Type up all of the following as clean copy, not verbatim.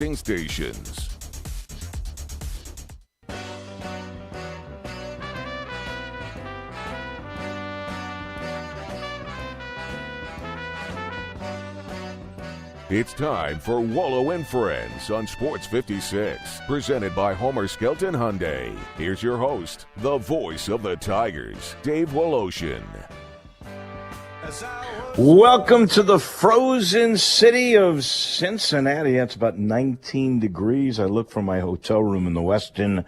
Stations. It's time for Wallow and Friends on Sports 56, presented by Homer Skelton Hyundai. Here's your host, the voice of the Tigers, Dave Woloshin. Welcome to the frozen city of Cincinnati. That's about 19 degrees. I look from my hotel room in the Westin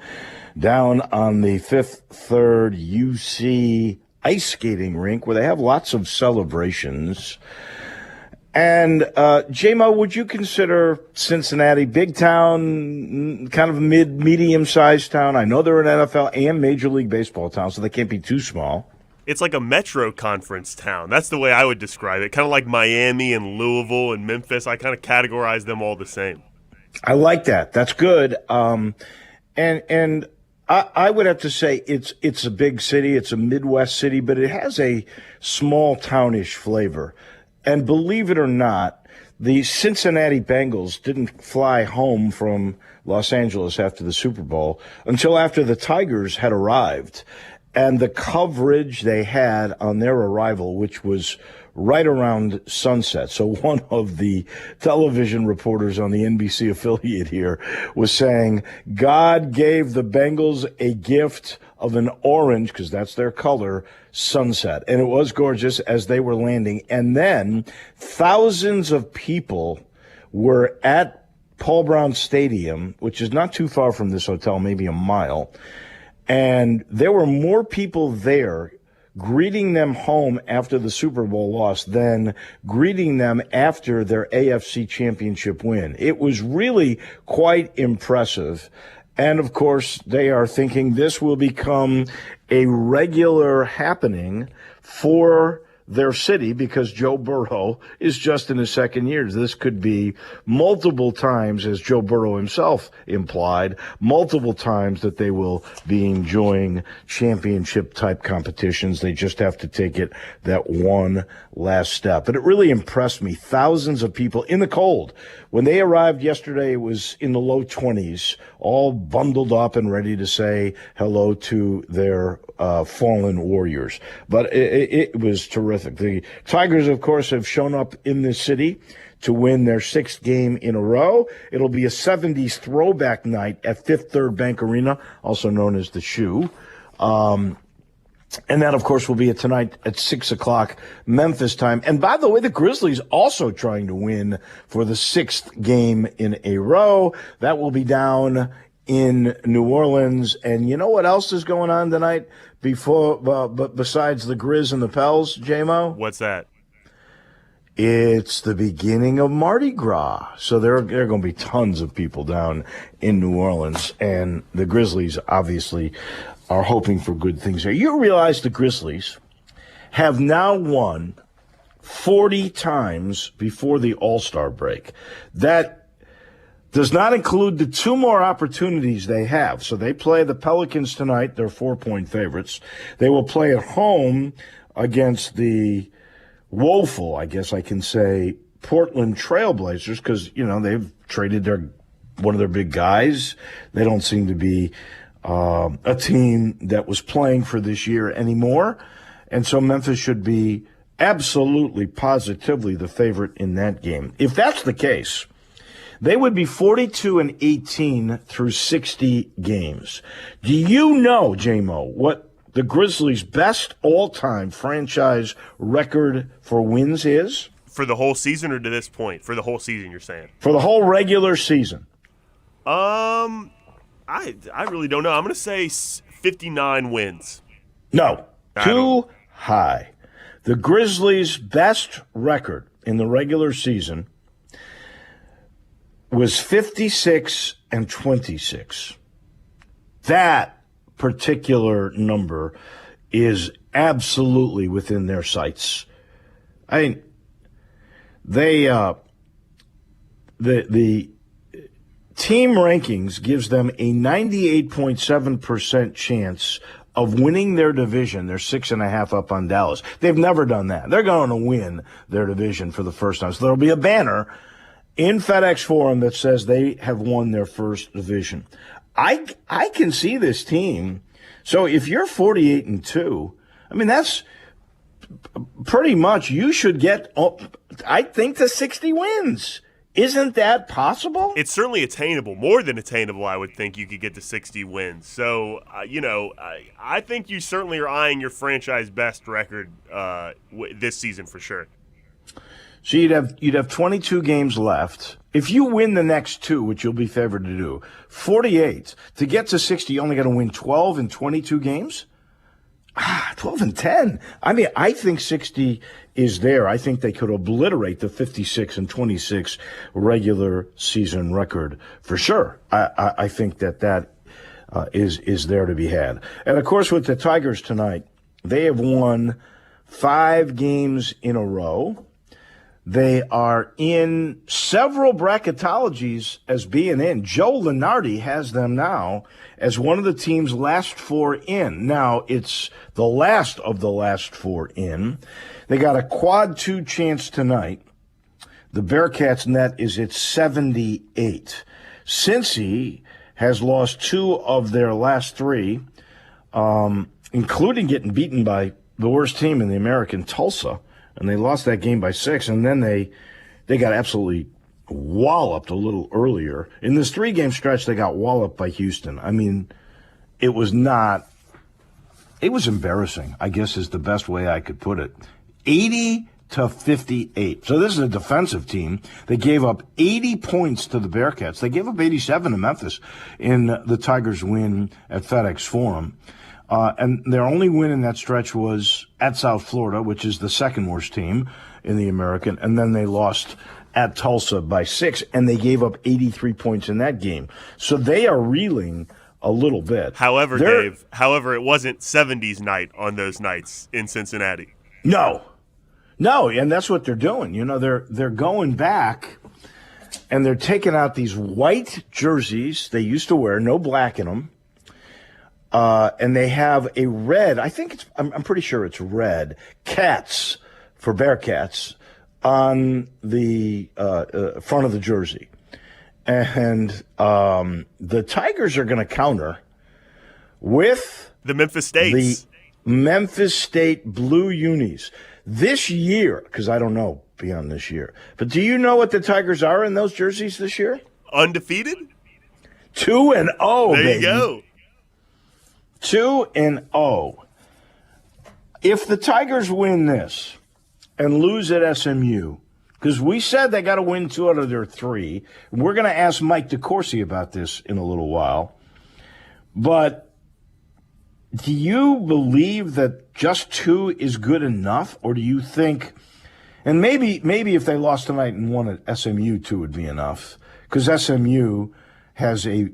down on the Fifth Third UC ice skating rink where they have lots of celebrations. And, J-Mo, would you consider Cincinnati big town, kind of a medium-sized town? I know they're an NFL and Major League Baseball town, so they can't be too small. It's like a metro conference town. That's the way I would describe it. Kind of like Miami and Louisville and Memphis. I kind of categorize them all the same. I like that. That's good. And I would have to say it's a big city. It's a Midwest city, but it has a small townish flavor. And believe it or not, the Cincinnati Bengals didn't fly home from Los Angeles after the Super Bowl until after the Tigers had arrived. And the coverage they had on their arrival, which was right around sunset. So one of the television reporters on the NBC affiliate here was saying, God gave the Bengals a gift of an orange, because that's their color, sunset. And it was gorgeous as they were landing. And then thousands of people were at Paul Brown Stadium, which is not too far from this hotel, maybe a mile. And there were more people there greeting them home after the Super Bowl loss than greeting them after their AFC championship win. It was really quite impressive. And, of course, they are thinking this will become a regular happening for their city because Joe Burrow is just in his second year. This could be multiple times, as Joe Burrow himself implied, multiple times that they will be enjoying championship-type competitions. They just have to take it that one last step. But it really impressed me. Thousands of people in the cold. When they arrived yesterday, it was in the low 20s, all bundled up and ready to say hello to their fallen warriors. But it was terrific. The Tigers, of course, have shown up in this city to win their sixth game in a row. It'll be a 70s throwback night at Fifth Third Bank Arena, also known as the Shoe. And that, of course, will be tonight at 6 o'clock Memphis time. And by the way, the Grizzlies also trying to win for the sixth game in a row. That will be down in New Orleans. And you know what else is going on tonight besides the Grizz and the Pels, J-Mo? What's that? It's the beginning of Mardi Gras. So there are going to be tons of people down in New Orleans. And the Grizzlies, obviously, are hoping for good things here. You realize the Grizzlies have now won 40 times before the All-Star break. That does not include the two more opportunities they have. So they play the Pelicans tonight. They're 4-point favorites. They will play at home against the woeful, I guess I can say, Portland Trailblazers because, you know, they've traded one of their big guys. They don't seem to be a team that was playing for this year anymore. And so Memphis should be absolutely, positively the favorite in that game. If that's the case, they would be 42-18 through 60 games. Do you know, J-Mo, what the Grizzlies' best all-time franchise record for wins is? For the whole season or to this point? For the whole season, you're saying? For the whole regular season. I really don't know. I'm going to say 59 wins. No, too high. The Grizzlies' best record in the regular season was 56-26. That particular number is absolutely within their sights. I mean, the team rankings gives them a 98.7% chance of winning their division. They're 6.5 up on Dallas. They've never done that. They're going to win their division for the first time. So there'll be a banner in FedEx Forum that says they have won their first division. I can see this team. So if you're 48-2, I mean, that's pretty much, you should get, I think, to 60 wins. Isn't that possible? It's certainly attainable, more than attainable. I would think you could get to 60 wins. So, I think you certainly are eyeing your franchise best record this season for sure. So you'd have 22 games left. If you win the next two, which you'll be favored to do, 48. To get to 60, you only got to win 12 in 22 games? 12 and 10. I mean, I think 60 is there. I think they could obliterate the 56 and 26 regular season record for sure. I think that is there to be had. And of course, with the Tigers tonight, they have won 5 games in a row. They are in several bracketologies as being in. Joe Lunardi has them now as one of the team's last 4 in. Now, it's the last of the last 4 in. They got a quad 2 chance tonight. The Bearcats net is at 78. Cincy has lost 2 of their last 3, including getting beaten by the worst team in the American, Tulsa. And they lost that game by 6, and then they got absolutely walloped a little earlier. In this 3-game stretch, they got walloped by Houston. I mean, it was embarrassing, I guess is the best way I could put it. 80-58. So this is a defensive team. They gave up 80 points to the Bearcats. They gave up 87 to Memphis in the Tigers' win at FedEx Forum. And their only win in that stretch was at South Florida, which is the second worst team in the American. And then they lost at Tulsa by 6, and they gave up 83 points in that game. So they are reeling a little bit. However, Dave, it wasn't 70s night on those nights in Cincinnati. No, and that's what they're doing. You know, they're going back, and they're taking out these white jerseys they used to wear, no black in them. And they have a red, I'm pretty sure it's red, cats for Bearcats on the front of the jersey. And the Tigers are going to counter with the Memphis States. The Memphis State blue unis. This year, because I don't know beyond this year, but do you know what the Tigers are in those jerseys this year? Undefeated? 2-0, there baby. You go. 2-0. If the Tigers win this and lose at SMU, because we said they got to win 2 out of their 3, we're going to ask Mike DeCourcy about this in a little while. But do you believe that just 2 is good enough, or do you think, and maybe if they lost tonight and won at SMU, 2 would be enough, because SMU has a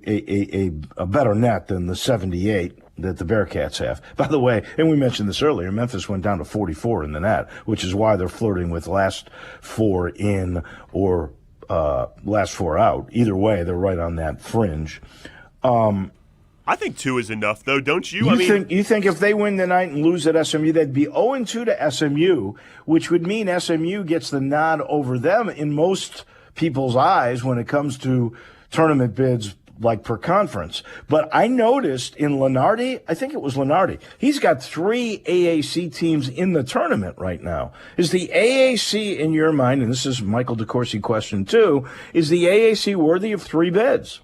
better net than the 78 that the Bearcats have. By the way, and we mentioned this earlier, Memphis went down to 44 in the net, which is why they're flirting with last 4 in or last 4 out. Either way, they're right on that fringe. I think 2 is enough, though, don't you? You think if they win tonight and lose at SMU, they'd be 0-2 to SMU, which would mean SMU gets the nod over them in most people's eyes when it comes to tournament bids like per conference. But I noticed in Lunardi, I think it was Lunardi, he's got 3 AAC teams in the tournament right now. Is the AAC, in your mind, and this is Michael DeCourcy question too, is the AAC worthy of 3 bids?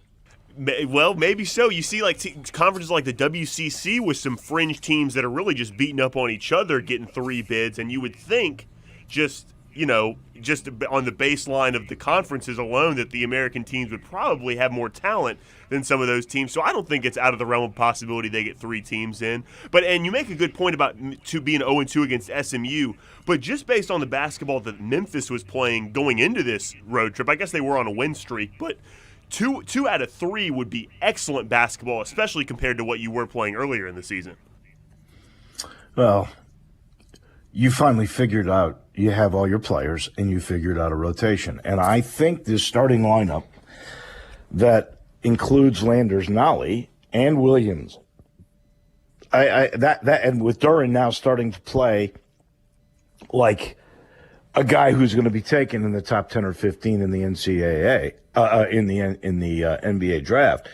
Well, maybe so. You see, like conferences like the WCC with some fringe teams that are really just beating up on each other, getting 3 bids, and you would think just on the baseline of the conferences alone that the American teams would probably have more talent than some of those teams. So I don't think it's out of the realm of possibility they get 3 teams in. And you make a good point about being 0-2 against SMU, but just based on the basketball that Memphis was playing going into this road trip, I guess they were on a win streak, but two out of 3 would be excellent basketball, especially compared to what you were playing earlier in the season. Well, you finally figured out you have all your players and you figured out a rotation. And I think this starting lineup that includes Landers, Nolly, and Williams, and with Duran now starting to play like a guy who's going to be taken in the top 10 or 15 in the NCAA, in the NBA draft.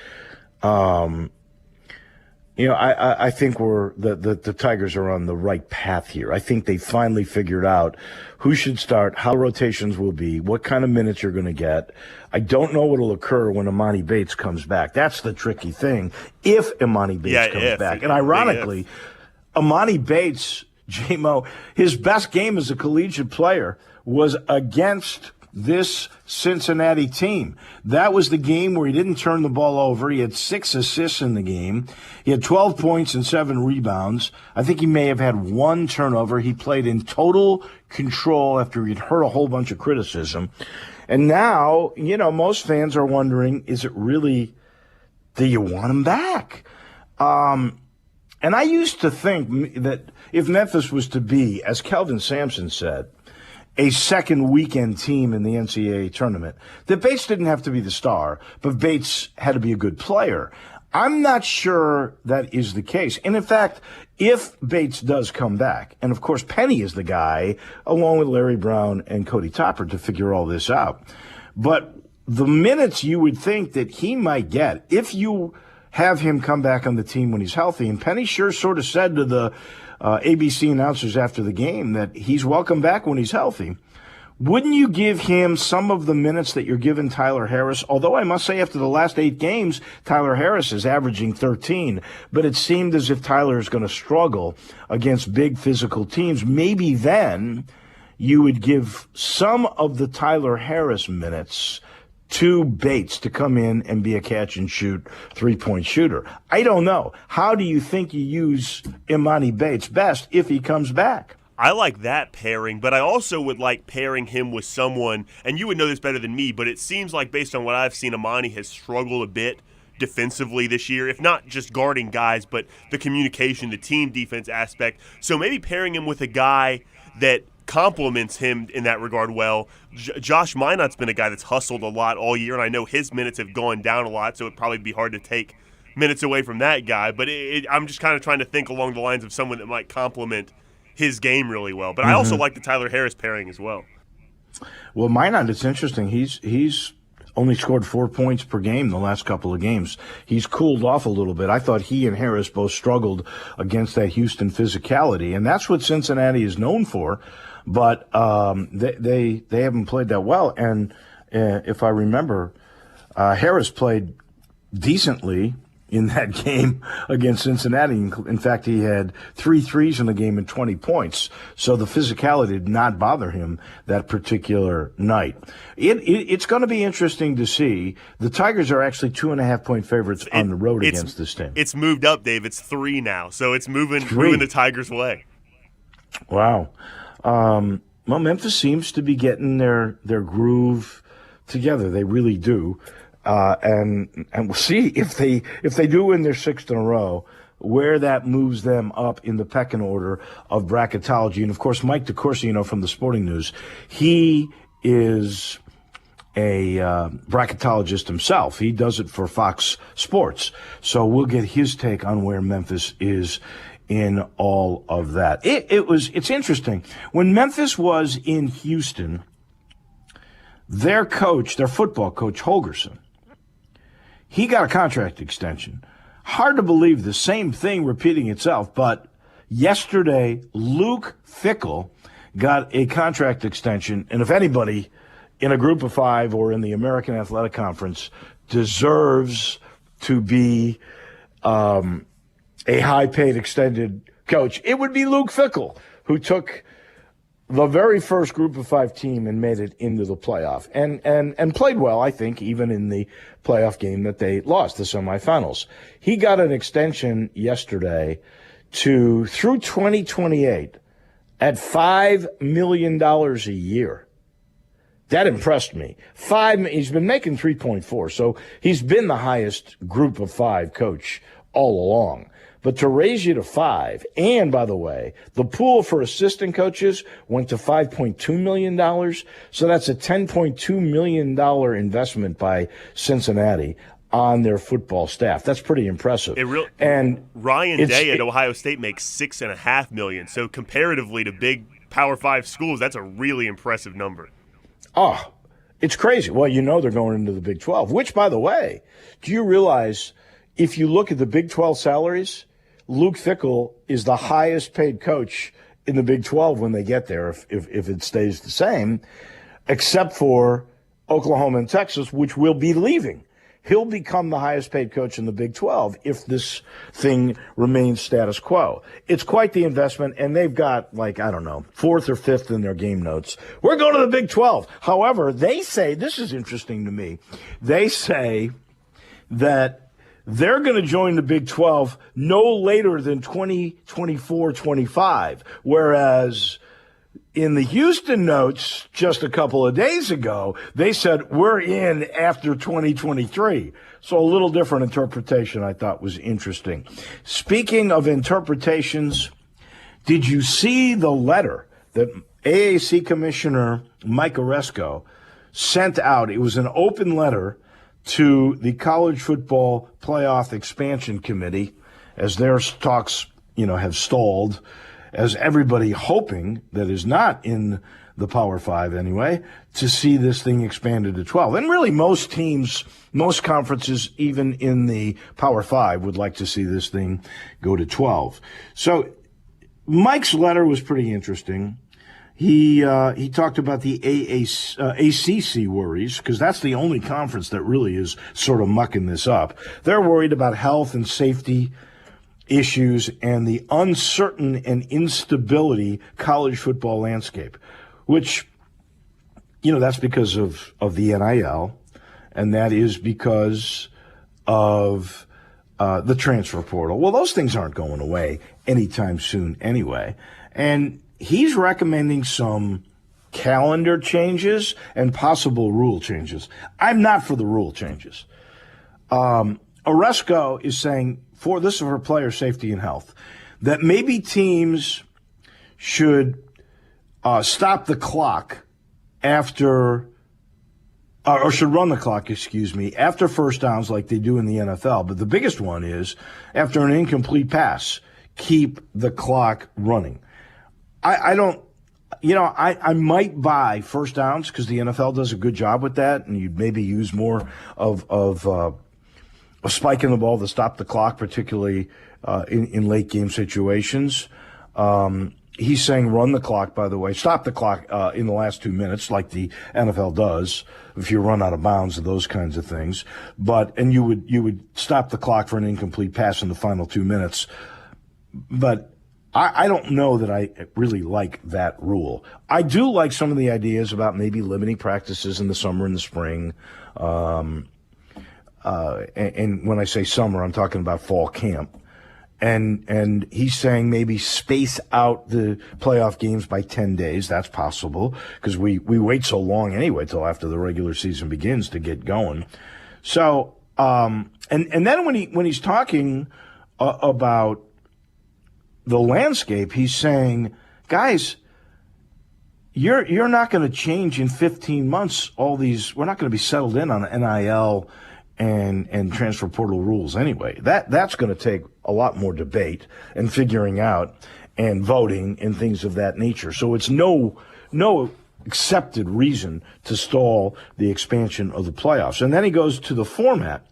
I think the Tigers are on the right path here. I think they finally figured out who should start, how rotations will be, what kind of minutes you're going to get. I don't know what will occur when Emoni Bates comes back. That's the tricky thing. If Emoni Bates comes back. And ironically, Emoni Bates, J-Mo, his best game as a collegiate player was against this Cincinnati team. That was the game where he didn't turn the ball over. He had 6 assists in the game. He had 12 points and 7 rebounds. I think he may have had 1 turnover. He played in total control after he'd heard a whole bunch of criticism. And now, most fans are wondering, is it really, do you want him back? And I used to think that if Memphis was to be, as Kelvin Sampson said, a second weekend team in the NCAA tournament, that Bates didn't have to be the star, but Bates had to be a good player. I'm not sure that is the case. And in fact, if Bates does come back, and of course Penny is the guy, along with Larry Brown and Cody Topper, to figure all this out. But the minutes you would think that he might get, if you have him come back on the team when he's healthy, and Penny sure sort of said to the ABC announcers after the game that he's welcome back when he's healthy. Wouldn't you give him some of the minutes that you're giving Tyler Harris? Although I must say after the last 8 games, Tyler Harris is averaging 13, but it seemed as if Tyler is going to struggle against big physical teams. Maybe then you would give some of the Tyler Harris minutes to Bates to come in and be a catch-and-shoot three-point shooter. I don't know. How do you think you use Emoni Bates best if he comes back? I like that pairing, but I also would like pairing him with someone, and you would know this better than me, but it seems like based on what I've seen, Emoni has struggled a bit defensively this year, if not just guarding guys, but the communication, the team defense aspect. So maybe pairing him with a guy that complements him in that regard well. Josh Minot's been a guy that's hustled a lot all year, and I know his minutes have gone down a lot, so it'd probably be hard to take minutes away from that guy. But I'm just kind of trying to think along the lines of someone that might complement his game really well. But I also like the Tyler Harris pairing as well. Well, Minot, it's interesting. He's only scored 4 points per game the last couple of games. He's cooled off a little bit. I thought he and Harris both struggled against that Houston physicality, and that's what Cincinnati is known for. But they haven't played that well. And if I remember, Harris played decently in that game against Cincinnati. In fact, he had 3 threes in the game and 20 points. So the physicality did not bother him that particular night. It's going to be interesting to see. The Tigers are actually 2.5-point favorites on the road against this team. It's moved up, Dave. It's 3 now. So it's moving the Tigers' way. Wow. Well, Memphis seems to be getting their groove together. They really do. And we'll see if they do win their 6th in a row, where that moves them up in the pecking order of bracketology. And of course, Mike DeCourcy, from the Sporting News, he is a bracketologist himself. He does it for Fox Sports. So we'll get his take on where Memphis is in all of that. It's interesting. When Memphis was in Houston, their football coach, Holgorsen, he got a contract extension. Hard to believe the same thing repeating itself, but yesterday, Luke Fickell got a contract extension, and if anybody in a group of 5 or in the American Athletic Conference deserves to be a high-paid extended coach, it would be Luke Fickell, who took the very first group of 5 team and made it into the playoff and played well, I think, even in the playoff game that they lost, the semifinals. He got an extension yesterday through 2028 at $5 million a year. That impressed me. He's been making 3.4, so he's been the highest group of 5 coach all along. But to raise you to 5, and by the way, the pool for assistant coaches went to $5.2 million. So that's a $10.2 million investment by Cincinnati on their football staff. That's pretty impressive. And Ryan Day at Ohio State makes $6.5 million. So comparatively to big Power 5 schools, that's a really impressive number. Oh, it's crazy. Well, they're going into the Big 12, which, by the way, do you realize if you look at the Big 12 salaries, Luke Fickell is the highest paid coach in the Big 12 when they get there, if it stays the same, except for Oklahoma and Texas, which will be leaving. He'll become the highest paid coach in the Big 12 if this thing remains status quo. It's quite the investment, and they've got, fourth or fifth in their game notes. We're going to the Big 12. However, they say, this is interesting to me, they say that they're going to join the Big 12 no later than 2024-25, whereas in the Houston notes just a couple of days ago, they said we're in after 2023. So a little different interpretation I thought was interesting. Speaking of interpretations, did you see the letter that AAC Commissioner Mike Aresco sent out? It was an open letter to the College Football Playoff Expansion Committee as their talks, have stalled, as everybody hoping that is not in the Power 5 anyway, to see this thing expanded to 12. And really most teams, most conferences, even in the Power 5, would like to see this thing go to 12. So Mike's letter was pretty interesting. He talked about the ACC worries, because that's the only conference that really is sort of mucking this up. They're worried about health and safety issues and the uncertain and instability college football landscape, which, that's because of the NIL, and that is because of the transfer portal. Well, those things aren't going away anytime soon anyway. And he's recommending some calendar changes and possible rule changes. I'm not for the rule changes. Aresco is saying, this is for player safety and health, that maybe teams should stop the clock after, or should run the clock, after first downs like they do in the NFL. But the biggest one is after an incomplete pass, keep the clock running. I don't, I might buy first downs because the NFL does a good job with that, and you'd maybe use more of a spike in the ball to stop the clock, particularly in late game situations. He's saying run the clock, by the way, stop the clock in the last 2 minutes, like the NFL does if you run out of bounds and those kinds of things. And you would stop the clock for an incomplete pass in the final 2 minutes. But I don't know that I really like that rule. I do like some of the ideas about maybe limiting practices in the summer and the spring. And when I say summer, I'm talking about fall camp. And he's saying maybe space out the playoff games by 10 days. That's possible because we wait so long anyway till after the regular season begins to get going. So, and then when he's talking about the landscape, he's saying, guys, you're not going to change in 15 months all these. We're not going to be settled in on NIL and transfer portal rules anyway. That's going to take a lot more debate and figuring out and voting and things of that nature. So it's no accepted reason to stall the expansion of the playoffs. And then he goes to the format.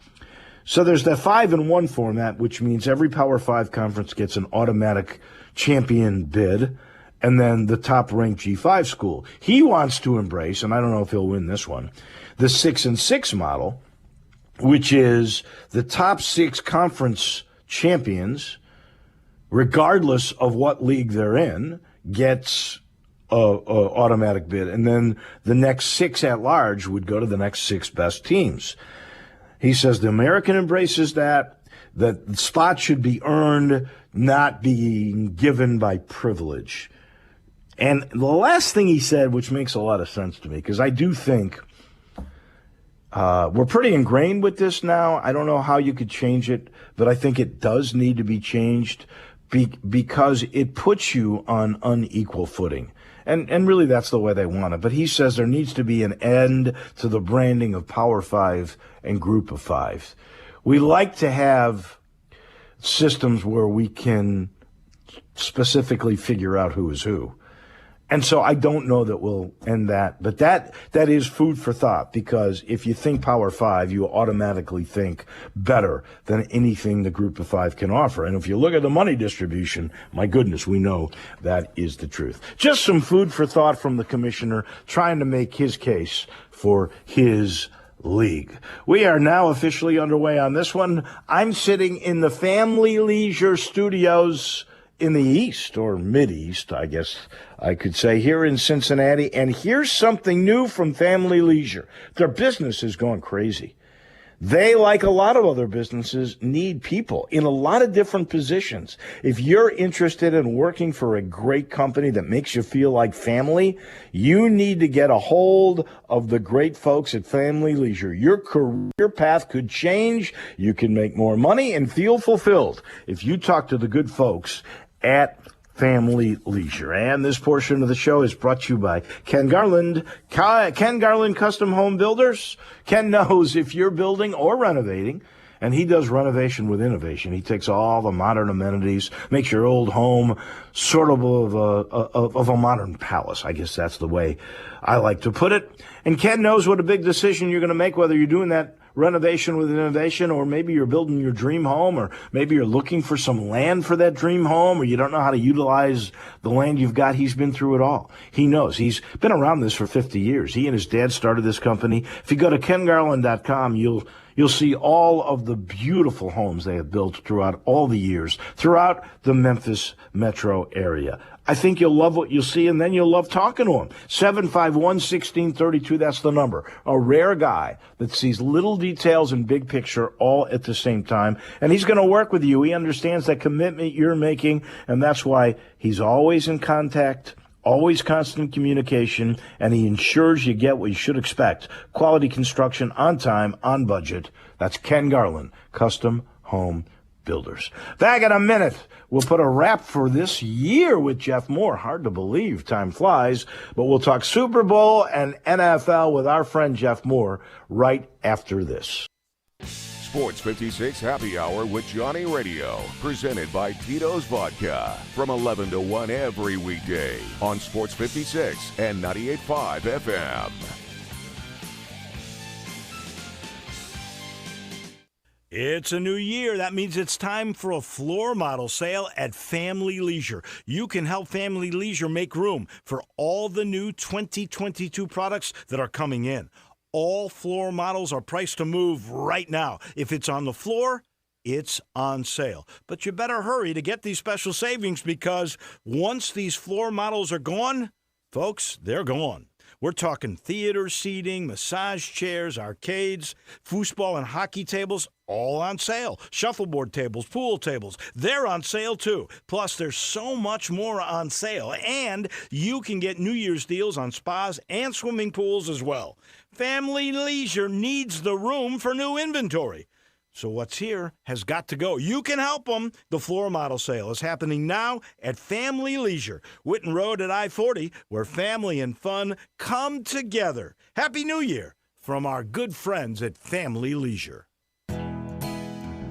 So there's the 5-1 format, which means every Power 5 conference gets an automatic champion bid, and then the top-ranked G5 school. He wants to embrace, and I don't know if he'll win this one, the 6-6 model, which is the top 6 conference champions, regardless of what league they're in, gets a automatic bid, and then the next 6 at large would go to the next 6 best teams. He says the American embraces that the spot should be earned, not being given by privilege. And the last thing he said, which makes a lot of sense to me, because I do think we're pretty ingrained with this now. I don't know how you could change it, but I think it does need to be changed because it puts you on unequal footing. And really that's the way they want it. But he says there needs to be an end to the branding of Power 5 and Group of 5. We like to have systems where we can specifically figure out who is who. And so I don't know that we'll end that, but that is food for thought, because if you think Power Five, you automatically think better than anything the Group of Five can offer. And if you look at the money distribution, my goodness, we know that is the truth. Just some food for thought from the commissioner trying to make his case for his league. We are now officially underway on this one. I'm sitting in the Family Leisure Studios in the East, or Mid-East, I guess I could say, here in Cincinnati. And here's something new from Family Leisure. Their business is going crazy. They, like a lot of other businesses, need people in a lot of different positions. If you're interested in working for a great company that makes you feel like family, you need to get a hold of the great folks at Family Leisure. Your career path could change. You can make more money and feel fulfilled if you talk to the good folks at Family Leisure. And this portion of the show is brought to you by Ken Garland. Ken Garland Custom Home Builders. Ken knows if you're building or renovating, and he does renovation with innovation. He takes all the modern amenities, makes your old home sort of a modern palace. I guess that's the way I like to put it. And Ken knows what a big decision you're going to make, whether you're doing that renovation with innovation, or maybe you're building your dream home, or maybe you're looking for some land for that dream home, or you don't know how to utilize the land you've got. He's been through it all. He knows. He's been around this for 50 years. He and his dad started this company. If you go to kengarland.com, you'll see all of the beautiful homes they have built throughout all the years, throughout the Memphis metro area. I think you'll love what you'll see, and then you'll love talking to him. 751-1632, that's the number. A rare guy that sees little details and big picture all at the same time. And he's going to work with you. He understands that commitment you're making, and that's why he's always in contact, always constant communication, and he ensures you get what you should expect. Quality construction, on time, on budget. That's Ken Garland, Custom Home Builders. Back in a minute, we'll put a wrap for this year with Jeff Moore. Hard to believe, time flies, but we'll talk Super Bowl and NFL with our friend Jeff Moore right after this. Sports 56 Happy Hour with Johnny Radio, presented by Tito's Vodka, from 11 to 1 every weekday on Sports 56 and 98.5 FM. It's a new year. That means it's time for a floor model sale at Family Leisure. You can help Family Leisure make room for all the new 2022 products that are coming in. All floor models are priced to move right now. If it's on the floor, it's on sale. But you better hurry to get these special savings, because once these floor models are gone, folks, they're gone. We're talking theater seating, massage chairs, arcades, foosball and hockey tables, all on sale. Shuffleboard tables, pool tables, they're on sale too. Plus, there's so much more on sale, and you can get New Year's deals on spas and swimming pools as well. Family Leisure needs the room for new inventory. So what's here has got to go. You can help them. The floor model sale is happening now at Family Leisure, Whitten Road at I-40, where family and fun come together. Happy New Year from our good friends at Family Leisure.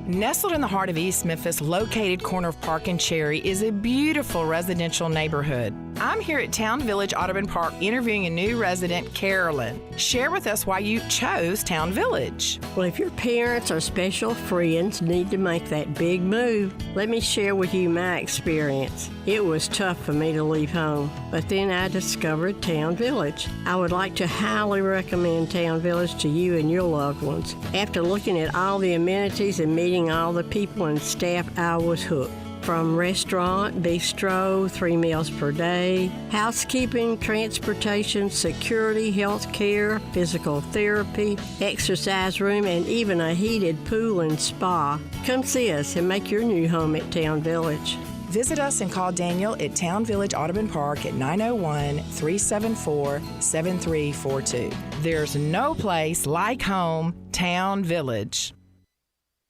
Nestled in the heart of East Memphis, located corner of Park and Cherry, is a beautiful residential neighborhood. I'm here at Town Village Audubon Park interviewing a new resident, Carolyn. Share with us why you chose Town Village. Well, if your parents or special friends need to make that big move, let me share with you my experience. It was tough for me to leave home, but then I discovered Town Village. I would like to highly recommend Town Village to you and your loved ones. After looking at all the amenities and meeting all the people and staff, I was hooked. From restaurant, bistro, 3 meals per day, housekeeping, transportation, security, health care, physical therapy, exercise room, and even a heated pool and spa. Come see us and make your new home at Town Village. Visit us and call Daniel at Town Village Audubon Park at 901-374-7342. There's no place like home, Town Village.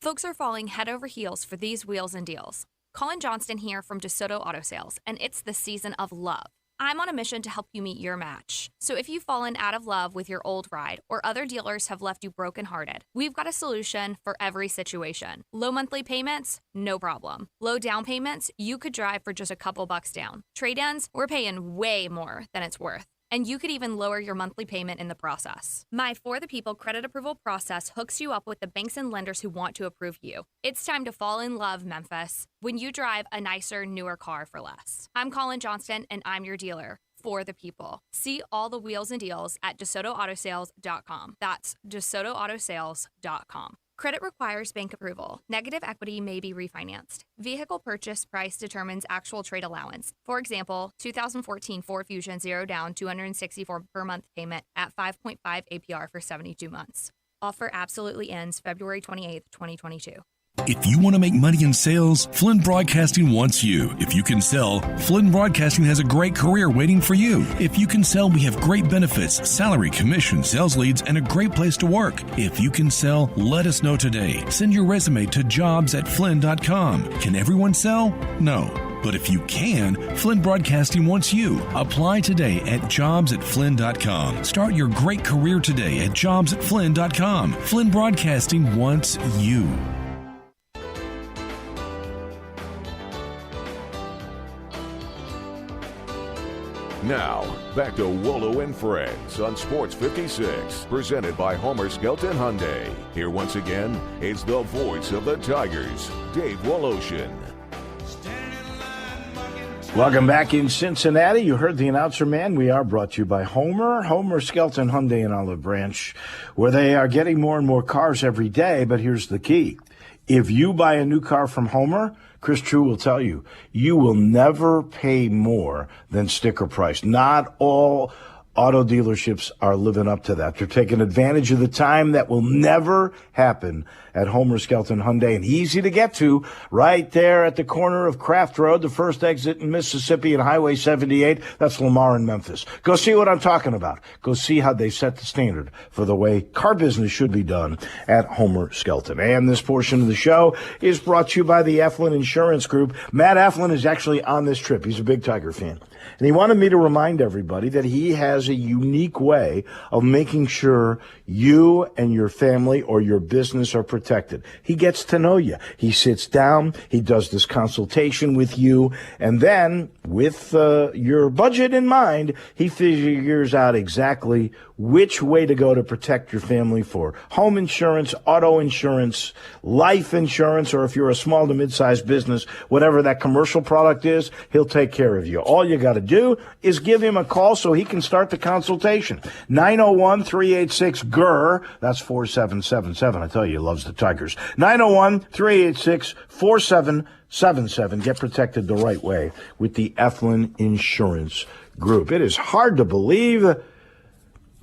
Folks are falling head over heels for these wheels and deals. Colin Johnston here from DeSoto Auto Sales, and it's the season of love. I'm on a mission to help you meet your match. So if you've fallen out of love with your old ride or other dealers have left you brokenhearted, we've got a solution for every situation. Low monthly payments? No problem. Low down payments? You could drive for just a couple bucks down. Trade-ins? We're paying way more than it's worth. And you could even lower your monthly payment in the process. My For the People credit approval process hooks you up with the banks and lenders who want to approve you. It's time to fall in love, Memphis, when you drive a nicer, newer car for less. I'm Colin Johnston, and I'm your dealer. For the People. See all the wheels and deals at DeSotoAutosales.com. That's DeSotoAutosales.com. Credit requires bank approval. Negative equity may be refinanced. Vehicle purchase price determines actual trade allowance. For example, 2014 Ford Fusion 0 down, $264 per month payment at 5.5 APR for 72 months. Offer absolutely ends February 28th, 2022. If you want to make money in sales, Flynn Broadcasting wants you. If you can sell, Flynn Broadcasting has a great career waiting for you. If you can sell, we have great benefits, salary, commission, sales leads, and a great place to work. If you can sell, let us know today. Send your resume to jobs@flynn.com. Can everyone sell? No. But if you can, Flynn Broadcasting wants you. Apply today at jobs@flynn.com. Start your great career today at jobs@flynn.com. Flynn Broadcasting wants you. Now, back to Wallo and Friends on Sports 56, presented by Homer Skelton Hyundai. Here once again is the voice of the Tigers, Dave Woloshin. Welcome back in Cincinnati. You heard the announcer man. We are brought to you by Homer Skelton Hyundai in Olive Branch, where they are getting more and more cars every day. But here's the key. If you buy a new car from Homer, Chris True will tell you, you will never pay more than sticker price. Not all auto dealerships are living up to that. They're taking advantage of the time that will never happen at Homer Skelton Hyundai, and easy to get to right there at the corner of Craft Road, the first exit in Mississippi and Highway 78. That's Lamar and Memphis. Go see what I'm talking about. Go see how they set the standard for the way car business should be done at Homer Skelton. And this portion of the show is brought to you by the Eflin Insurance Group. Matt Eflin is actually on this trip. He's a big Tiger fan. And he wanted me to remind everybody that he has a unique way of making sure you and your family or your business are protected. He gets to know you. He sits down, he does this consultation with you, and then with your budget in mind, he figures out exactly which way to go to protect your family for home insurance, auto insurance, life insurance, or if you're a small to mid-sized business, whatever that commercial product is, he'll take care of you. All you got to do is give him a call so he can start the consultation. 901-386-GER. That's 4777. I tell you, he loves the Tigers. 901-386-4777. Get protected the right way with the Eflin Insurance Group. It is hard to believe,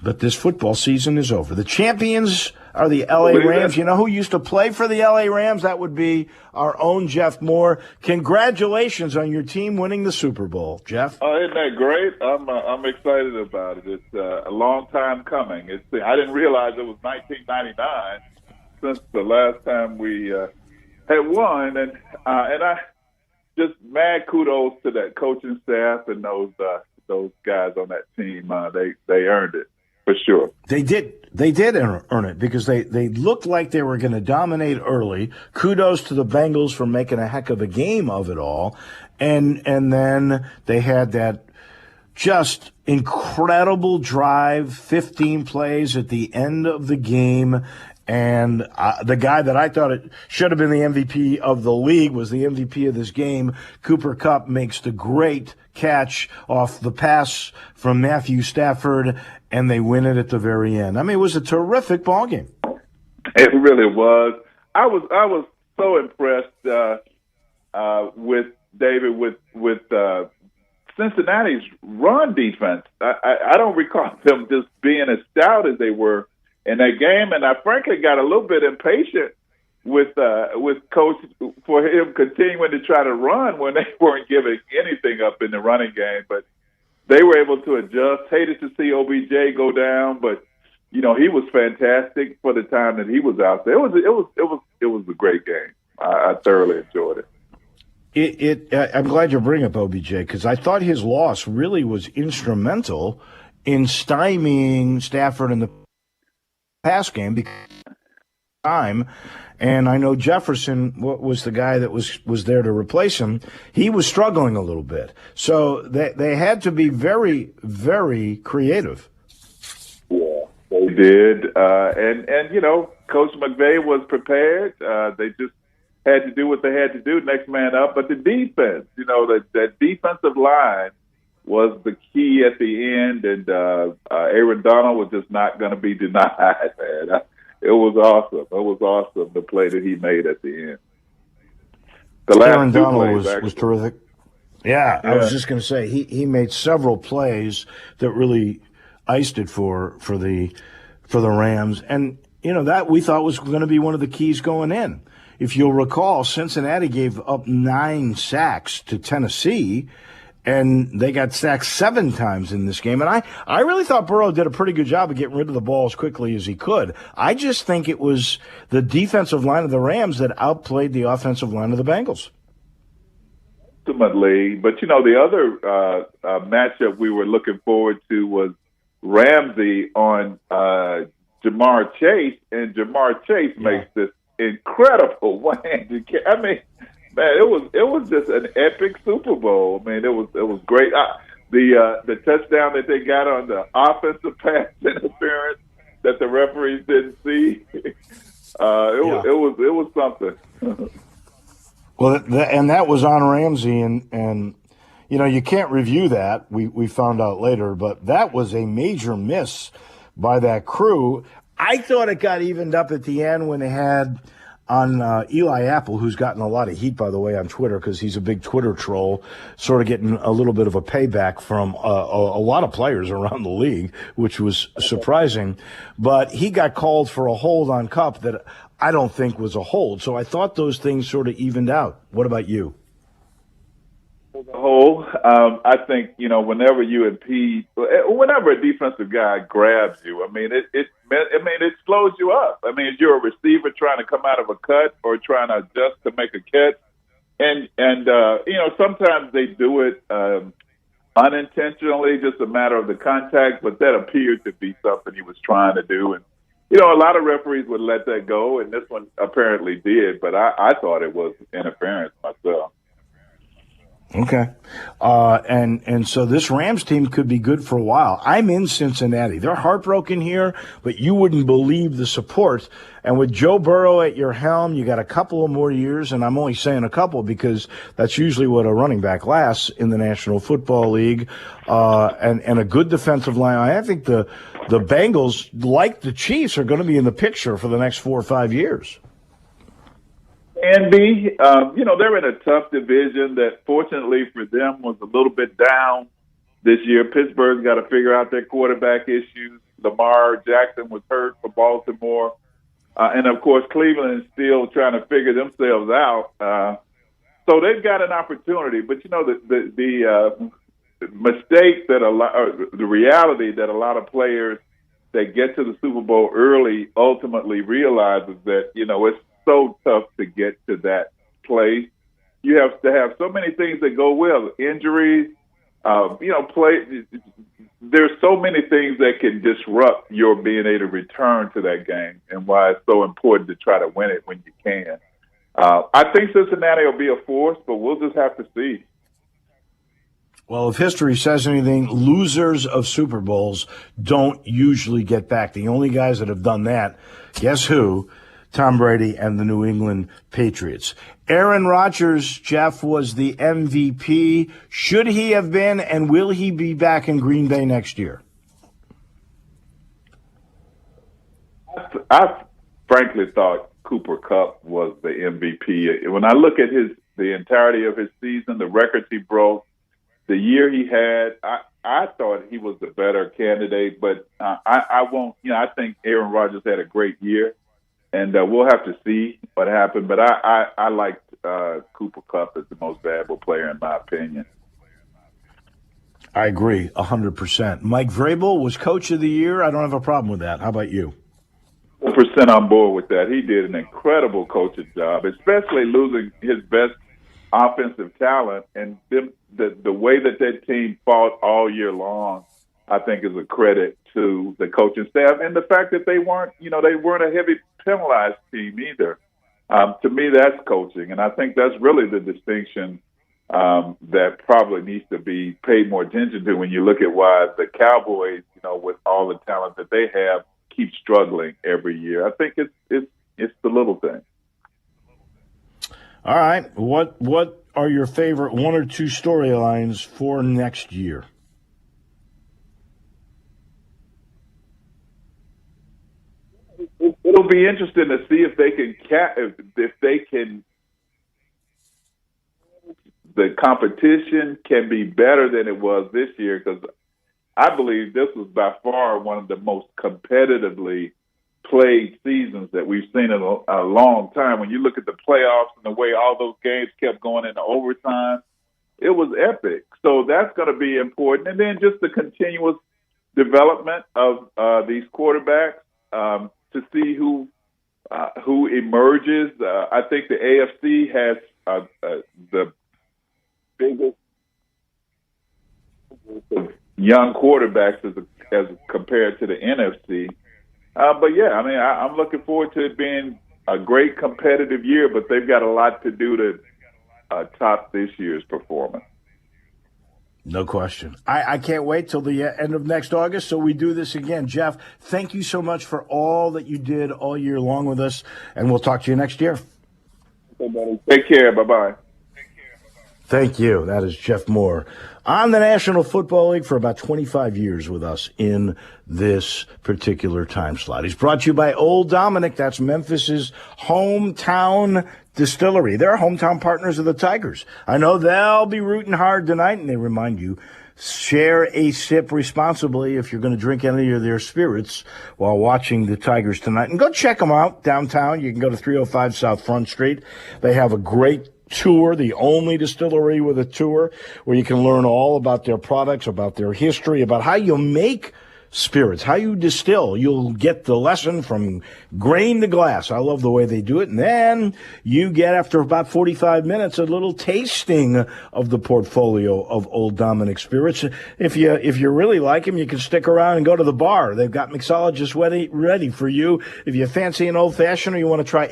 but this football season is over. The champions are the L.A. Rams. You know who used to play for the L.A. Rams? That would be our own Jeff Moore. Congratulations on your team winning the Super Bowl, Jeff. Oh, isn't that great? I'm excited about it. It's a long time coming. I didn't realize it was 1999 since the last time we had won, and I just mad kudos to that coaching staff and those guys on that team. They earned it. For sure. They did earn it because they looked like they were going to dominate early. Kudos to the Bengals for making a heck of a game of it all. And then they had that just incredible drive, 15 plays at the end of the game. And the guy that I thought it should have been the MVP of the league was the MVP of this game. Cooper Kupp makes the great catch off the pass from Matthew Stafford, and they win it at the very end. I mean, it was a terrific ball game. It really was. I was so impressed with David with Cincinnati's run defense. I don't recall them just being as stout as they were in that game, and I frankly got a little bit impatient with Coach for him continuing to try to run when they weren't giving anything up in the running game. But they were able to adjust. Hated to see OBJ go down, but he was fantastic for the time that he was out there. It was a great game. I thoroughly enjoyed it. I'm glad you're bringing up OBJ because I thought his loss really was instrumental in stymieing Stafford in the pass game because time. And I know Jefferson was the guy that was there to replace him. He was struggling a little bit. So they had to be very, very creative. Yeah, they did. And Coach McVay was prepared. They just had to do what they had to do, next man up. But the defense, that defensive line was the key at the end. And Aaron Donald was just not going to be denied, man. It was awesome. It was awesome, the play that he made at the end. The last Aaron two Donald plays, was terrific. Yeah, I was just going to say he made several plays that really iced it for the Rams, and that we thought was going to be one of the keys going in. If you'll recall, Cincinnati gave up 9 sacks to Tennessee, and they got sacked 7 times in this game. And I really thought Burrow did a pretty good job of getting rid of the ball as quickly as he could. I just think it was the defensive line of the Rams that outplayed the offensive line of the Bengals. Ultimately, but the other matchup we were looking forward to was Ramsey on Jamar Chase, and Jamar Chase makes this incredible one-handed catch. I mean, man, it was just an epic Super Bowl. I mean, it was great. The touchdown that they got on the offensive pass interference that the referees didn't see. It was something. Well, and that was on Ramsey, and you can't review that. We found out later, but that was a major miss by that crew. I thought it got evened up at the end when they had on Eli Apple, who's gotten a lot of heat, by the way, on Twitter because he's a big Twitter troll, sort of getting a little bit of a payback from a lot of players around the league, which was surprising. But he got called for a hold on Kupp that I don't think was a hold. So I thought those things sort of evened out. What about you? The whole, I think, whenever you impede, whenever a defensive guy grabs you, I mean, it slows you up. I mean, if you're a receiver trying to come out of a cut or trying to adjust to make a catch, and sometimes they do it unintentionally, just a matter of the contact, but that appeared to be something he was trying to do. And, a lot of referees would let that go, and this one apparently did, but I thought it was interference myself. Okay. And so this Rams team could be good for a while. I'm in Cincinnati. They're heartbroken here, but you wouldn't believe the support. And with Joe Burrow at your helm, you got a couple of more years, and I'm only saying a couple because that's usually what a running back lasts in the National Football League, and a good defensive line. I think the Bengals, like the Chiefs, are going to be in the picture for the next 4 or 5 years. And they're in a tough division that, fortunately for them, was a little bit down this year. Pittsburgh's got to figure out their quarterback issues. Lamar Jackson was hurt for Baltimore. And, of course, Cleveland is still trying to figure themselves out. So they've got an opportunity. But, the mistake that the reality that a lot of players that get to the Super Bowl early ultimately realize is that, it's so tough to get to that place. You have to have so many things that go well. Injuries, there's so many things that can disrupt your being able to return to that game, and why it's so important to try to win it when you can. I think Cincinnati will be a force, but we'll just have to see. Well, if history says anything, losers of Super Bowls don't usually get back. The only guys that have done that, guess who? Tom Brady and the New England Patriots. Aaron Rodgers, Jeff, was the MVP. Should he have been, and will he be back in Green Bay next year? I frankly thought Cooper Kupp was the MVP. When I look at the entirety of his season, the records he broke, the year he had, I thought he was the better candidate, but I won't. I think Aaron Rodgers had a great year. And we'll have to see what happened. But I liked Cooper Kupp as the most valuable player, in my opinion. I agree 100%. Mike Vrabel was Coach of the Year. I don't have a problem with that. How about you? 100% on board with that. He did an incredible coaching job, especially losing his best offensive talent, and the way that team fought all year long, I think is a credit to the coaching staff, and the fact that they weren't a heavy penalized team either. To me, that's coaching, and I think that's really the distinction that probably needs to be paid more attention to when you look at why the Cowboys, with all the talent that they have, keep struggling every year. I think it's the little thing. All right, what are your favorite one or two storylines for next year? It'll be interesting to see if they can. The competition can be better than it was this year, because I believe this was by far one of the most competitively played seasons that we've seen in a long time. When you look at the playoffs and the way all those games kept going into overtime, it was epic. So that's going to be important. And then just the continuous development of these quarterbacks to see who emerges. I think the AFC has the biggest young quarterbacks as compared to the NFC. But yeah, I mean, I'm looking forward to it being a great competitive year, but they've got a lot to do to top this year's performance. No question. I can't wait till the end of next August, so we do this again. Jeff, thank you so much for all that you did all year long with us, and we'll talk to you next year. Okay, buddy. Take care. Bye-bye. Thank you. That is Jeff Moore on the National Football League for about 25 years with us in this particular time slot. He's brought to you by Old Dominick. That's Memphis's hometown distillery. They're hometown partners of the Tigers. I know they'll be rooting hard tonight, and they remind you, share a sip responsibly if you're going to drink any of their spirits while watching the Tigers tonight. And go check them out downtown. You can go to 305 South Front Street. They have a great tour, the only distillery with a tour where you can learn all about their products, about their history, about how you make spirits, how you distill. You'll get the lesson from grain to glass. I love the way they do it. And then you get, after about 45 minutes, a little tasting of the portfolio of Old Dominick spirits. If you really like them, you can stick around and go to the bar. They've got mixologists ready for you. If you fancy an old-fashioned or you want to try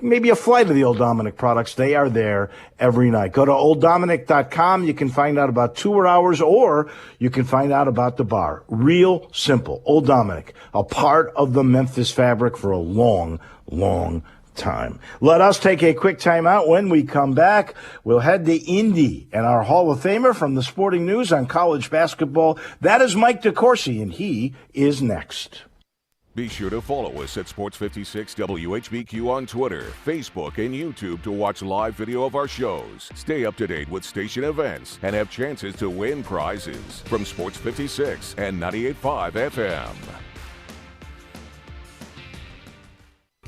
maybe a flight of the Old Dominick products, they are there every night. Go to OldDominick.com. You can find out about tour hours, or you can find out about the bar. Real simple. Old Dominick, a part of the Memphis fabric for a long, long time. Let us take a quick time out. When we come back, we'll head to Indy and our Hall of Famer from the Sporting News on college basketball. That is Mike DeCourcy, and he is next. Be sure to follow us at Sports 56 WHBQ on Twitter, Facebook, and YouTube to watch live video of our shows. Stay up to date with station events and have chances to win prizes from Sports 56 and 98.5 FM.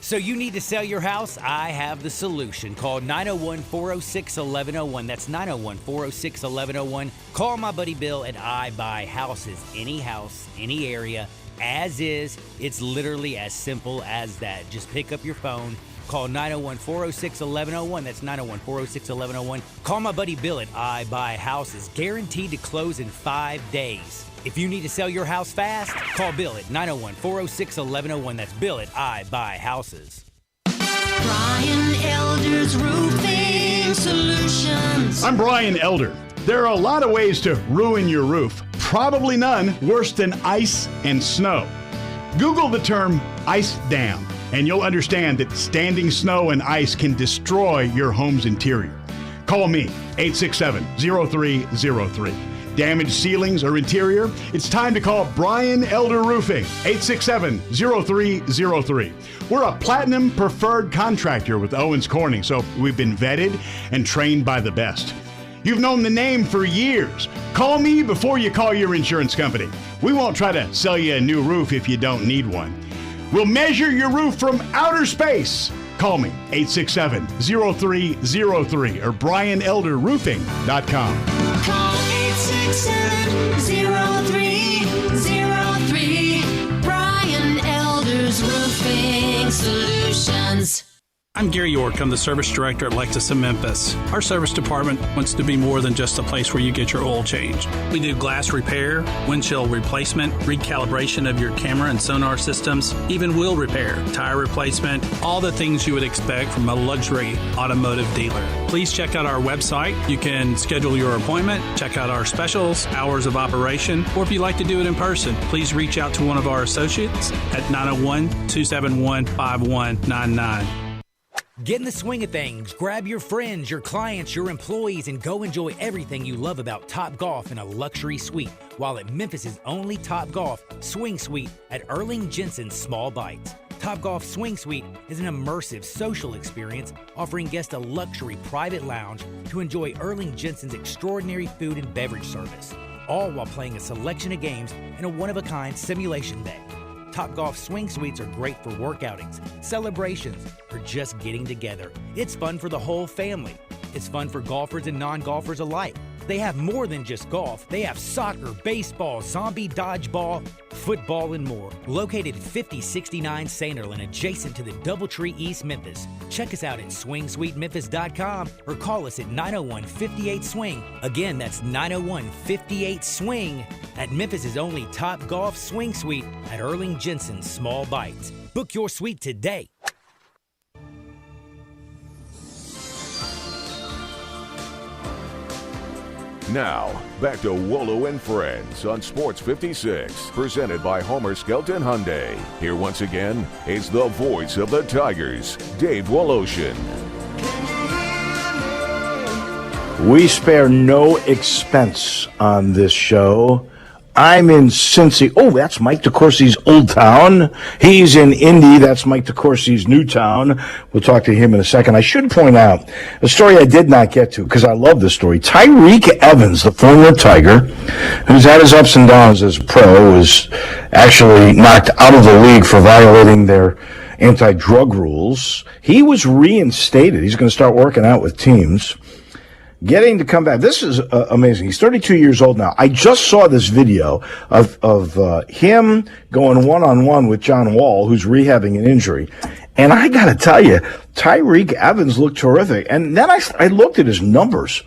So you need to sell your house? I have the solution. Call 901-406-1101. That's 901-406-1101. Call my buddy Bill at I Buy Houses. Any house, any area, as is. It's literally as simple as that. Just pick up your phone, call 901-406-1101. That's 901-406-1101. Call my buddy Bill at I Buy Houses. Guaranteed to close in 5 days. If you need to sell your house fast, call Bill at 901-406-1101. That's Bill at I Buy Houses. Brian Elder's Roofing Solutions. I'm Brian Elder. There are a lot of ways to ruin your roof. Probably none worse than ice and snow. Google the term ice dam, and you'll understand that standing snow and ice can destroy your home's interior. Call me, 867-0303. Damaged ceilings or interior? It's time to call Brian Elder Roofing, 867-0303. We're a platinum preferred contractor with Owens Corning, so we've been vetted and trained by the best. You've known the name for years. Call me before you call your insurance company. We won't try to sell you a new roof if you don't need one. We'll measure your roof from outer space. Call me, 867-0303 or BrianElderRoofing.com. Call 867-0303. Brian Elder's Roofing Solutions. I'm Gary York. I'm the service director at Lexus of Memphis. Our service department wants to be more than just a place where you get your oil changed. We do glass repair, windshield replacement, recalibration of your camera and sonar systems, even wheel repair, tire replacement, all the things you would expect from a luxury automotive dealer. Please check out our website. You can schedule your appointment, check out our specials, hours of operation, or if you'd like to do it in person, please reach out to one of our associates at 901-271-5199. Get in the swing of things. Grab your friends, your clients, your employees, and go enjoy everything you love about Topgolf in a luxury suite while at Memphis' only Topgolf Swing Suite at Erling Jensen's Small Bites. Topgolf Swing Suite is an immersive social experience offering guests a luxury private lounge to enjoy Erling Jensen's extraordinary food and beverage service, all while playing a selection of games in a one-of-a-kind simulation day. Topgolf Swing Suites are great for work outings, celebrations, or just getting together. It's fun for the whole family. It's fun for golfers and non-golfers alike. They have more than just golf. They have soccer, baseball, zombie dodgeball, football, and more. Located at 5069 Sainterland, adjacent to the Doubletree East Memphis. Check us out at SwingSuiteMemphis.com or call us at 901-58-SWING. Again, that's 901-58-SWING at Memphis' only Topgolf Swing Suite at Erling Jensen's Small Bites. Book your suite today. Now, back to Wolo and Friends on Sports 56, presented by Homer Skelton Hyundai. Here once again is the voice of the Tigers, Dave Woloshin. We spare no expense on this show. I'm in Cincy. Oh, that's Mike DeCourcy's Old Town. He's in Indy. That's Mike DeCourcy's New Town. We'll talk to him in a second. I should point out a story I did not get to because I love this story. Tyreek Evans, the former Tiger, who's had his ups and downs as a pro, was actually knocked out of the league for violating their anti-drug rules. He was reinstated. He's going to start working out with teams. Getting to come back. This is amazing. He's 32 years old now. I just saw this video of him going one-on-one with John Wall, who's rehabbing an injury. And I got to tell you, Tyreek Evans looked terrific. And then I looked at his numbers.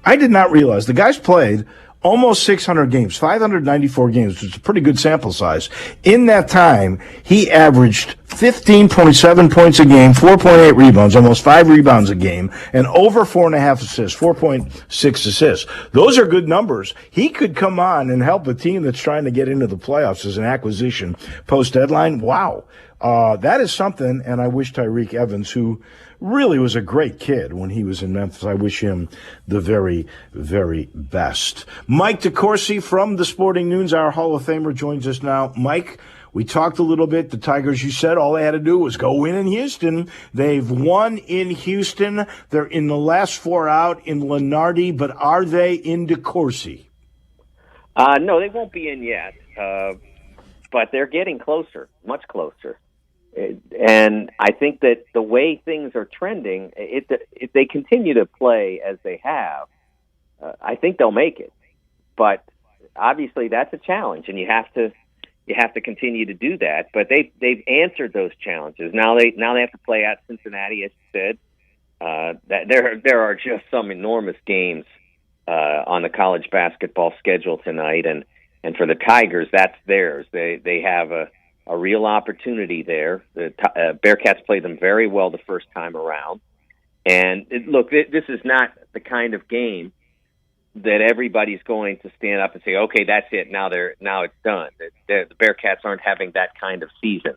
I did not realize the guy's played almost 600 games, 594 games, which is a pretty good sample size. In that time, he averaged 15.7 points a game, 4.8 rebounds, almost 5 rebounds a game, and over 4.5 assists, 4.6 assists. Those are good numbers. He could come on and help a team that's trying to get into the playoffs as an acquisition post-deadline. Wow. That is something, and I wish Tyreek Evans, who really was a great kid when he was in Memphis, I wish him the very, very best. Mike DeCourcy from the Sporting News, our Hall of Famer, joins us now. Mike, we talked a little bit. The Tigers, you said, all they had to do was go win in Houston. They've won in Houston. They're in the last 4 out in Lenardi, but are they in DeCourcy? No, they won't be in yet, but they're getting closer, much closer. And I think that the way things are trending, if they continue to play as they have, I think they'll make it. But obviously, that's a challenge, and you have to continue to do that. But they've answered those challenges. Now they have to play at Cincinnati, as you said. That there are just some enormous games on the college basketball schedule tonight, and for the Tigers, that's theirs. They have a real opportunity there. The Bearcats played them very well the first time around. And look, this is not the kind of game that everybody's going to stand up and say, "Okay, that's it. Now it's done." The Bearcats aren't having that kind of season,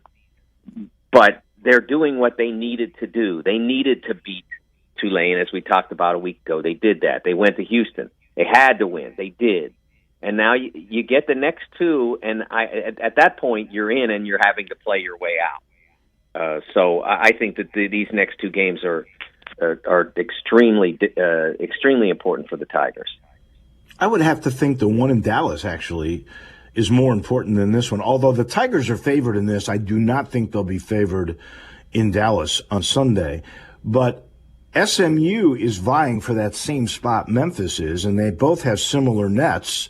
but they're doing what they needed to do. They needed to beat Tulane, as we talked about a week ago. They did that. They went to Houston. They had to win. They did. And now you get the next two, and at that point you're in, and you're having to play your way out. So I think that these next two games are extremely important for the Tigers. I would have to think the one in Dallas actually is more important than this one. Although the Tigers are favored in this, I do not think they'll be favored in Dallas on Sunday. But SMU is vying for that same spot Memphis is, and they both have similar nets.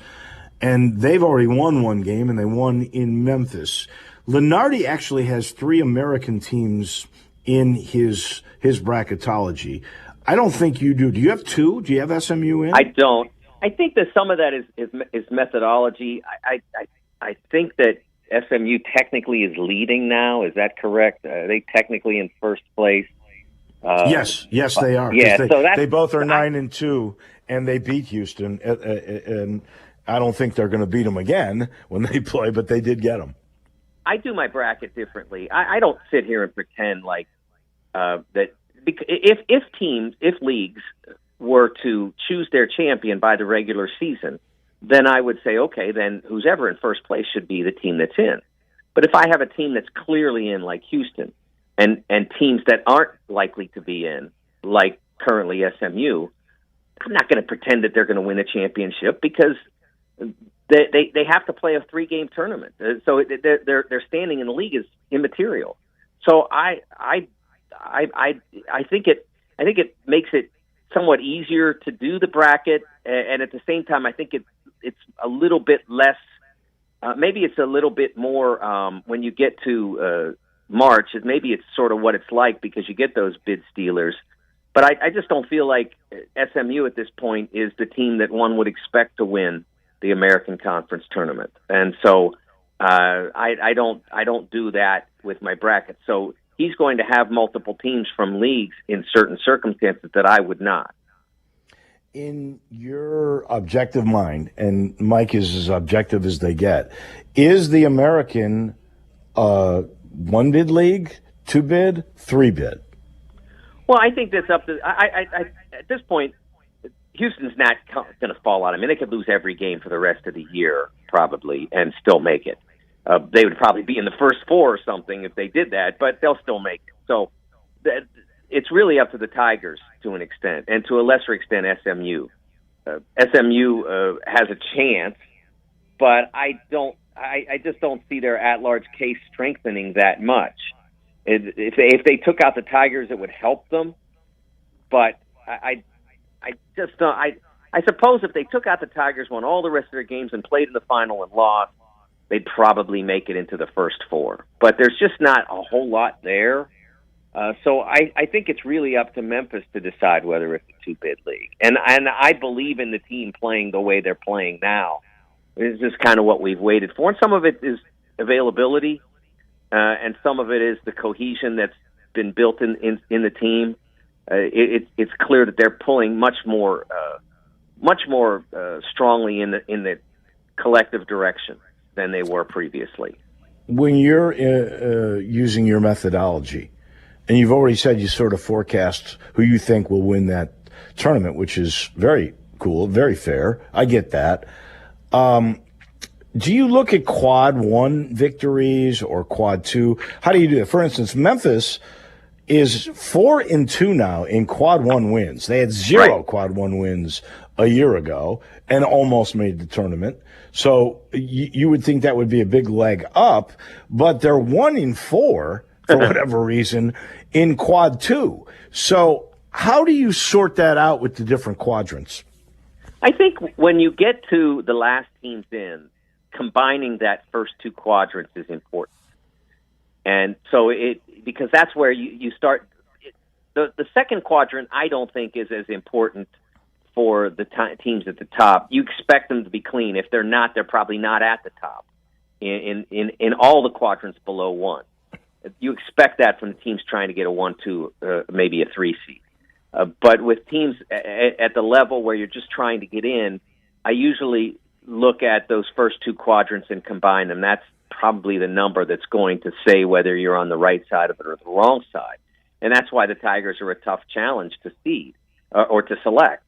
And they've already won one game, and they won in Memphis. Lenardi actually has 3 American teams in his bracketology. I don't think you do. Do you have 2? Do you have SMU in? I don't. I think that some of that is methodology. I think that SMU technically is leading now. Is that correct? Are they technically in first place? Yes, they are. Yeah, they both are 9-2, and they beat Houston. And I don't think they're going to beat them again when they play, but they did get them. I do my bracket differently. I don't sit here and pretend like that. If leagues were to choose their champion by the regular season, then I would say, okay, then who's ever in first place should be the team that's in. But if I have a team that's clearly in, like Houston, and teams that aren't likely to be in, like currently SMU, I'm not going to pretend that they're going to win a championship because they have to play a 3-game tournament. So their standing in the league is immaterial. So I think it makes it somewhat easier to do the bracket, and at the same time, I think it's a little bit less. Maybe it's a little bit more when you get to March. Maybe it's sort of what it's like because you get those bid stealers. But I just don't feel like SMU at this point is the team that one would expect to win the American Conference tournament, and so I don't do that with my bracket. So he's going to have multiple teams from leagues in certain circumstances that I would not. In your objective mind, and Mike is as objective as they get, is the American 1-bid league, 2-bid, 3-bid? Well, I think that's up to I at this point, Houston's not going to fall out. I mean, they could lose every game for the rest of the year probably and still make it. They would probably be in the first 4 or something if they did that, but they'll still make it. So it's really up to the Tigers to an extent, and to a lesser extent SMU. SMU has a chance, but I just don't see their at-large case strengthening that much. If they took out the Tigers, it would help them, but I just don't. I suppose if they took out the Tigers, won all the rest of their games, and played in the final and lost, they'd probably make it into the first 4. But there's just not a whole lot there. So I think it's really up to Memphis to decide whether it's a 2-bid league. And I believe in the team playing the way they're playing now. It's just kind of what we've waited for. And some of it is availability, and some of it is the cohesion that's been built in the team. It's clear that they're pulling much more strongly in the collective direction than they were previously. When you're using your methodology, and you've already said you sort of forecast who you think will win that tournament, which is very cool, very fair. I get that. Do you look at quad 1 victories or quad 2? How do you do it? For instance, Memphis is 4-2 now in quad 1 wins. They had 0 quad 1 wins a year ago and almost made the tournament. So you would think that would be a big leg up, but they're 1-4 for whatever reason in quad 2. So how do you sort that out with the different quadrants? I think when you get to the last teams in, combining that first 2 quadrants is important. And so because that's where you start. The second quadrant, I don't think, is as important for the teams at the top. You expect them to be clean. If they're not, they're probably not at the top in all the quadrants below 1. You expect that from the teams trying to get a 1, 2, maybe a 3 seed. But with teams at the level where you're just trying to get in, I usually look at those first 2 quadrants and combine them. That's probably the number that's going to say whether you're on the right side of it or the wrong side. And that's why the Tigers are a tough challenge to seed or to select.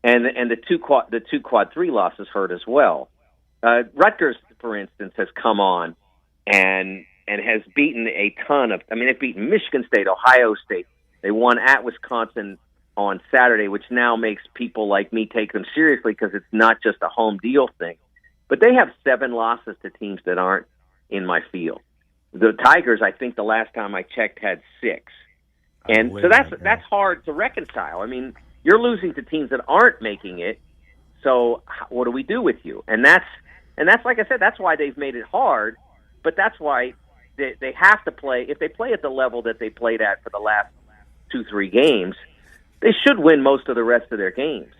And the two quad 3 losses hurt as well. Rutgers, for instance, has come on and has beaten a ton of. I mean, they've beaten Michigan State, Ohio State. They won at Wisconsin on Saturday, which now makes people like me take them seriously because it's not just a home deal thing. But they have 7 losses to teams that aren't in my field. The Tigers, I think the last time I checked, had 6. And so that's hard to reconcile. I mean, you're losing to teams that aren't making it. So what do we do with you? And that's like I said, that's why they've made it hard. But that's why they have to play. If they play at the level that they played at for the last 2-3 games, they should win most of the rest of their games.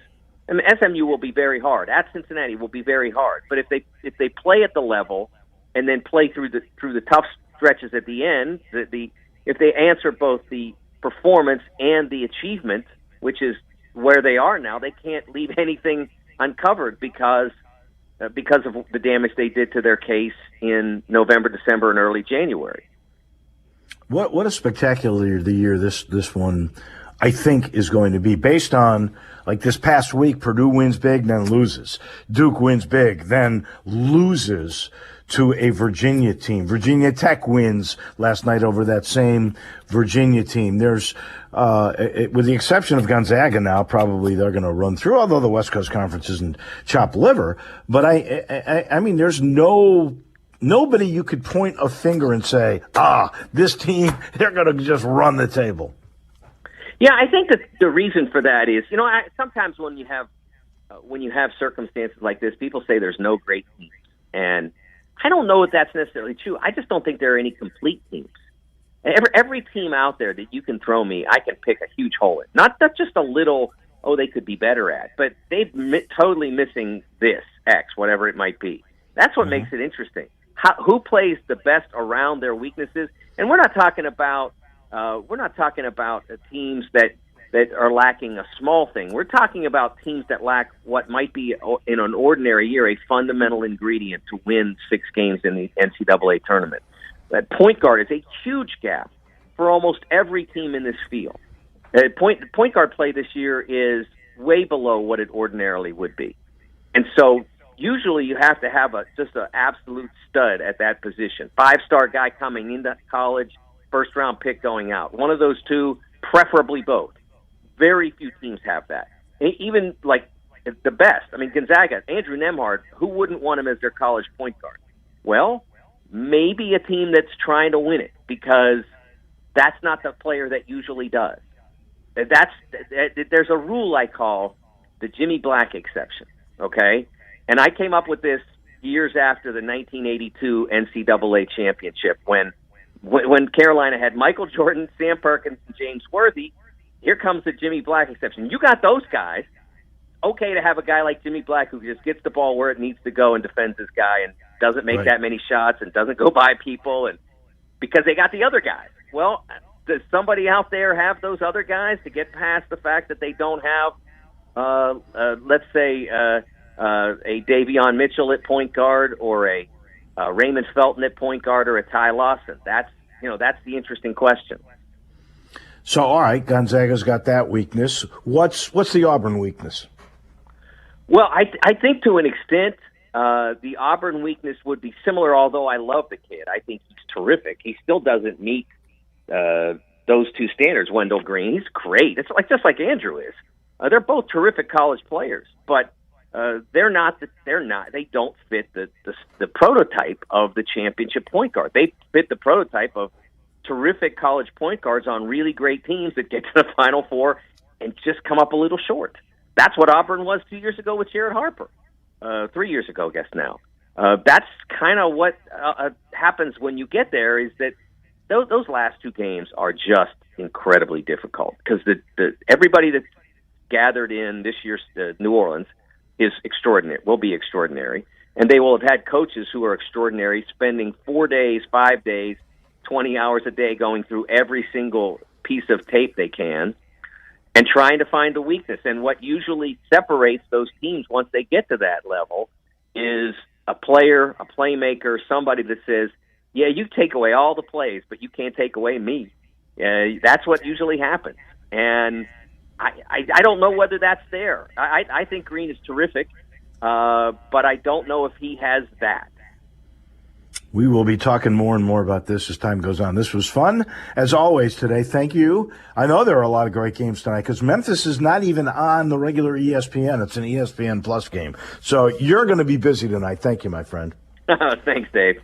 I mean, SMU will be very hard. At Cincinnati will be very hard. But if they play at the level and then play through the tough stretches at the end, if they answer both the performance and the achievement, which is where they are now, they can't leave anything uncovered because of the damage they did to their case in November, December, and early January. What a spectacular year this one, I think, is going to be, based on, like this past week, Purdue wins big, then loses. Duke wins big, then loses to a Virginia team. Virginia Tech wins last night over that same Virginia team. There's, with the exception of Gonzaga now, probably they're going to run through, although the West Coast Conference isn't chopped liver. But I mean, there's nobody you could point a finger and say, this team, they're going to just run the table. Yeah, I think that the reason for that is, sometimes when you have circumstances like this, people say there's no great teams, and I don't know if that's necessarily true. I just don't think there are any complete teams. Every team out there that you can throw me, I can pick a huge hole in. Not just a little, they could be better at, but they're totally missing this X, whatever it might be. That's what makes it interesting. Who plays the best around their weaknesses? And we're not talking about teams that are lacking a small thing. We're talking about teams that lack what might be, in an ordinary year, a fundamental ingredient to win 6 games in the NCAA tournament. That point guard is a huge gap for almost every team in this field. Point guard play this year is way below what it ordinarily would be. And so usually you have to have just an absolute stud at that position. 5-star guy coming into college, first-round pick going out. One of those two, preferably both. Very few teams have that. Even, like, the best. I mean, Gonzaga, Andrew Nembhard, who wouldn't want him as their college point guard? Well, maybe a team that's trying to win it, because that's not the player that usually does. There's a rule I call the Jimmy Black exception, okay? And I came up with this years after the 1982 NCAA championship when Carolina had Michael Jordan, Sam Perkins, and James Worthy. Here comes the Jimmy Black exception. You got those guys. Okay to have a guy like Jimmy Black who just gets the ball where it needs to go and defends his guy and doesn't make that many shots and doesn't go by people, and because they got the other guys. Well, does somebody out there have those other guys to get past the fact that they don't have, let's say, a Davion Mitchell at point guard, or a Raymond Felton at point guard, or a Ty Lawson? That's the interesting question. So, all right, Gonzaga's got that weakness. What's the Auburn weakness? Well, I think to an extent, the Auburn weakness would be similar, although I love the kid. I think he's terrific. He still doesn't meet those two standards. Wendell Green, he's great. It's just like Andrew is. They're both terrific college players, but they don't fit the prototype of the championship point guard. They fit the prototype of terrific college point guards on really great teams that get to the Final Four and just come up a little short. That's what Auburn was 2 years ago with Jared Harper. 3 years ago, I guess now. That's kind of what happens when you get there, is that those last 2 games are just incredibly difficult, because everybody that's gathered in this year's New Orleans is extraordinary, will be extraordinary, and they will have had coaches who are extraordinary, spending 4 days, 5 days, 20 hours a day going through every single piece of tape they can and trying to find the weakness. And what usually separates those teams once they get to that level is a player, a playmaker, somebody that says, yeah, you take away all the plays, but you can't take away me. That's what usually happens. And I don't know whether that's there. I think Green is terrific, but I don't know if he has that. We will be talking more and more about this as time goes on. This was fun, as always, today. Thank you. I know there are a lot of great games tonight, because Memphis is not even on the regular ESPN. It's an ESPN Plus game. So you're going to be busy tonight. Thank you, my friend. Thanks, Dave.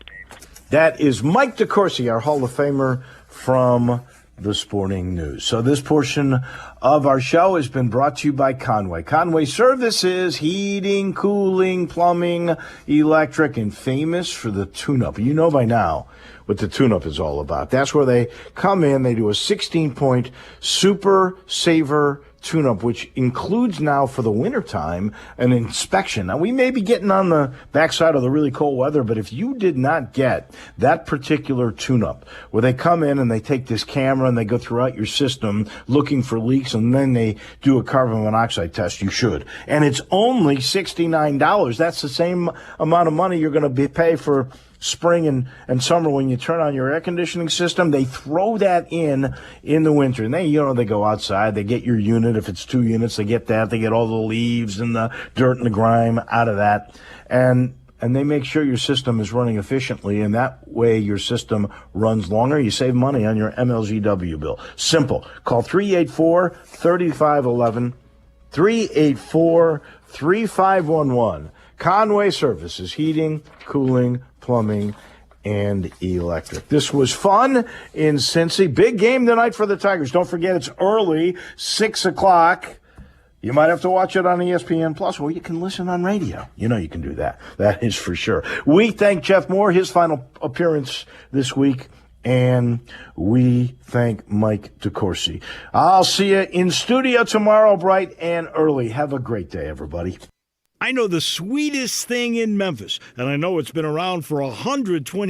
That is Mike DeCourcy, our Hall of Famer from the sporting news. So this portion of our show has been brought to you by Conway. Conway Services, heating, cooling, plumbing, electric, and famous for the tune-up. You know by now what the tune-up is all about. That's where they come in, they do a 16-point Super Saver tune-up, which includes now for the wintertime an inspection. Now, we may be getting on the backside of the really cold weather, but if you did not get that particular tune-up, where they come in and they take this camera and they go throughout your system looking for leaks, and then they do a carbon monoxide test, you should. And it's only $69. That's the same amount of money you're going to pay for spring and summer when you turn on your air conditioning system. They throw that in the winter, and they go outside, they get your unit. If it's 2 units, they get that. They get all the leaves and the dirt and the grime out of that, and they make sure your system is running efficiently, and that way your system runs longer. You save money on your MLGW bill. Simple. Call 384-3511, 384-3511. Conway Services, heating, cooling, plumbing, and electric. This was fun in Cincy. Big game tonight for the Tigers. Don't forget, it's early, 6 o'clock. You might have to watch it on ESPN Plus, or you can listen on radio. You know you can do that. That is for sure. We thank Jeff Moore, his final appearance this week, and we thank Mike DeCourcy. I'll see you in studio tomorrow, bright and early. Have a great day, everybody. I know the sweetest thing in Memphis, and I know it's been around for 120